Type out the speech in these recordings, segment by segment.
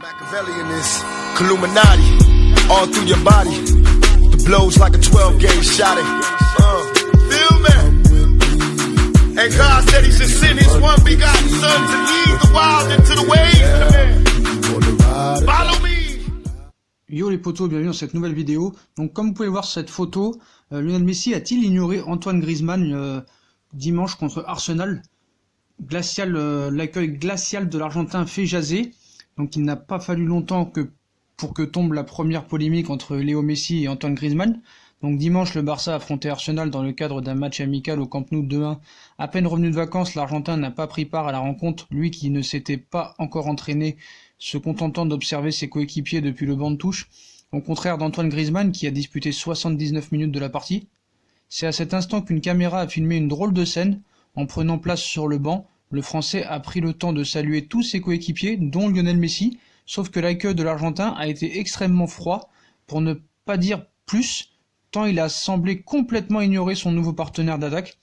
Machiavellianist, Illuminati, all through your body. The blows like a 12-gauge shot. Feel me? And God said He should send His one begotten Son to lead the wild into the ways. Follow me. Yo les potos, bienvenue dans cette nouvelle vidéo. Donc comme vous pouvez voir sur cette photo, Lionel Messi a-t-il ignoré Antoine Griezmann dimanche contre Arsenal? L'accueil glacial de l'Argentin fait jaser. Donc il n'a pas fallu longtemps pour que tombe la première polémique entre Léo Messi et Antoine Griezmann. Donc dimanche, le Barça affrontait Arsenal dans le cadre d'un match amical au Camp Nou 2-1. À peine revenu de vacances, l'Argentin n'a pas pris part à la rencontre, lui qui ne s'était pas encore entraîné, se contentant d'observer ses coéquipiers depuis le banc de touche, au contraire d'Antoine Griezmann qui a disputé 79 minutes de la partie. C'est à cet instant qu'une caméra a filmé une drôle de scène. En prenant place sur le banc, le Français a pris le temps de saluer tous ses coéquipiers, dont Lionel Messi, sauf que l'accueil de l'Argentin a été extrêmement froid, pour ne pas dire plus, tant il a semblé complètement ignorer son nouveau partenaire d'attaque.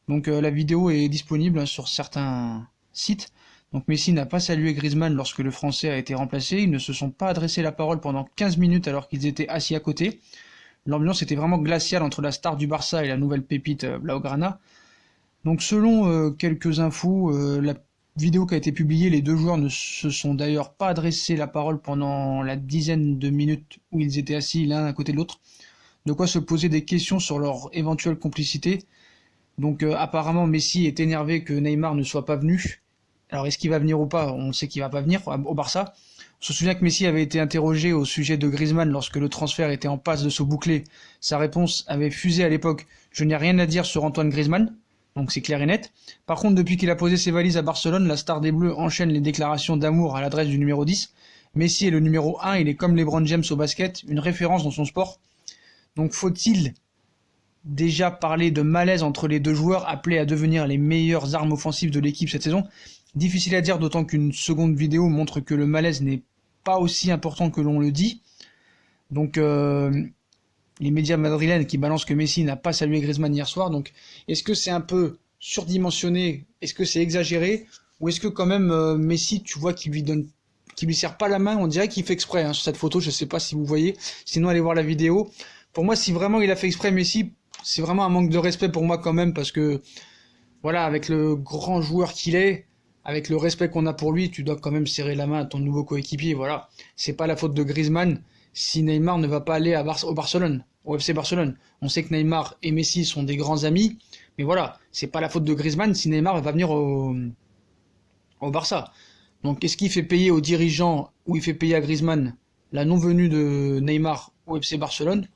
Donc la vidéo est disponible sur certains sites. Donc Messi n'a pas salué Griezmann lorsque le Français a été remplacé, ils ne se sont pas adressé la parole pendant 15 minutes alors qu'ils étaient assis à côté. L'ambiance était vraiment glaciale entre la star du Barça et la nouvelle pépite Blaugrana. Donc selon quelques infos, la vidéo qui a été publiée, les deux joueurs ne se sont d'ailleurs pas adressé la parole pendant la dizaine de minutes où ils étaient assis l'un à côté de l'autre. De quoi se poser des questions sur leur éventuelle complicité. Donc apparemment Messi est énervé que Neymar ne soit pas venu. Alors est-ce qu'il va venir ou pas? On sait qu'il va pas venir au Barça. On se souvient que Messi avait été interrogé au sujet de Griezmann lorsque le transfert était en passe de se boucler. Sa réponse avait fusé à l'époque: je n'ai rien à dire sur Antoine Griezmann. Donc c'est clair et net. Par contre, depuis qu'il a posé ses valises à Barcelone, la star des Bleus enchaîne les déclarations d'amour à l'adresse du numéro 10. Messi est le numéro 1, il est comme LeBron James au basket, une référence dans son sport. Donc faut-il déjà parler de malaise entre les deux joueurs appelés à devenir les meilleures armes offensives de l'équipe cette saison? Difficile à dire, d'autant qu'une seconde vidéo montre que le malaise n'est pas aussi important que l'on le dit. Donc les médias madrilènes qui balancent que Messi n'a pas salué Griezmann hier soir. Donc est-ce que c'est un peu surdimensionné? Est-ce que c'est exagéré? Ou est-ce que quand même Messi, tu vois, qui lui serre pas la main? On dirait qu'il fait exprès sur cette photo, je sais pas si vous voyez. Sinon allez voir la vidéo. Pour moi, si vraiment il a fait exprès Messi, c'est vraiment un manque de respect pour moi quand même, parce que voilà, avec le grand joueur qu'il est, avec le respect qu'on a pour lui, tu dois quand même serrer la main à ton nouveau coéquipier. Voilà, c'est pas la faute de Griezmann si Neymar ne va pas aller au Barcelone, au FC Barcelone. On sait que Neymar et Messi sont des grands amis, mais voilà, c'est pas la faute de Griezmann si Neymar va venir au Barça. Donc est-ce qu'il fait payer aux dirigeants ou il fait payer à Griezmann la non-venue de Neymar au FC Barcelone?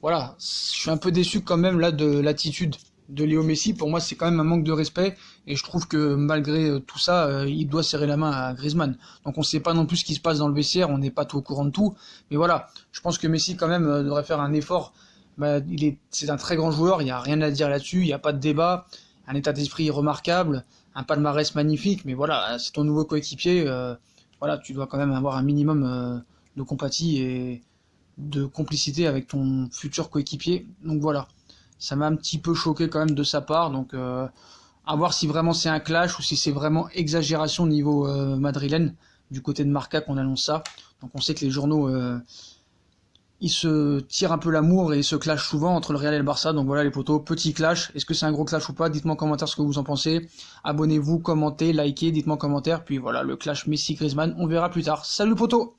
Voilà, je suis un peu déçu quand même là de l'attitude de Léo Messi. Pour moi, c'est quand même un manque de respect, et je trouve que malgré tout ça, il doit serrer la main à Griezmann. Donc on ne sait pas non plus ce qui se passe dans le vestiaire, on n'est pas tout au courant de tout, mais voilà, je pense que Messi quand même devrait faire un effort. C'est un très grand joueur, il n'y a rien à dire là-dessus, il n'y a pas de débat, un état d'esprit remarquable, un palmarès magnifique, mais voilà, c'est ton nouveau coéquipier, voilà, tu dois quand même avoir un minimum de compatie et de complicité avec ton futur coéquipier. Donc voilà, ça m'a un petit peu choqué quand même de sa part. Donc à voir si vraiment c'est un clash ou si c'est vraiment exagération au niveau madrilène, du côté de Marca qu'on annonce ça. Donc on sait que les journaux ils se tirent un peu l'amour et ils se clashent souvent entre le Real et le Barça. Donc voilà les potos, petit clash. Est-ce que c'est un gros clash ou pas? Dites-moi en commentaire ce que vous en pensez. Abonnez-vous, commentez, likez, dites-moi en commentaire. Puis voilà, le clash Messi-Griezmann, on verra plus tard. Salut potos!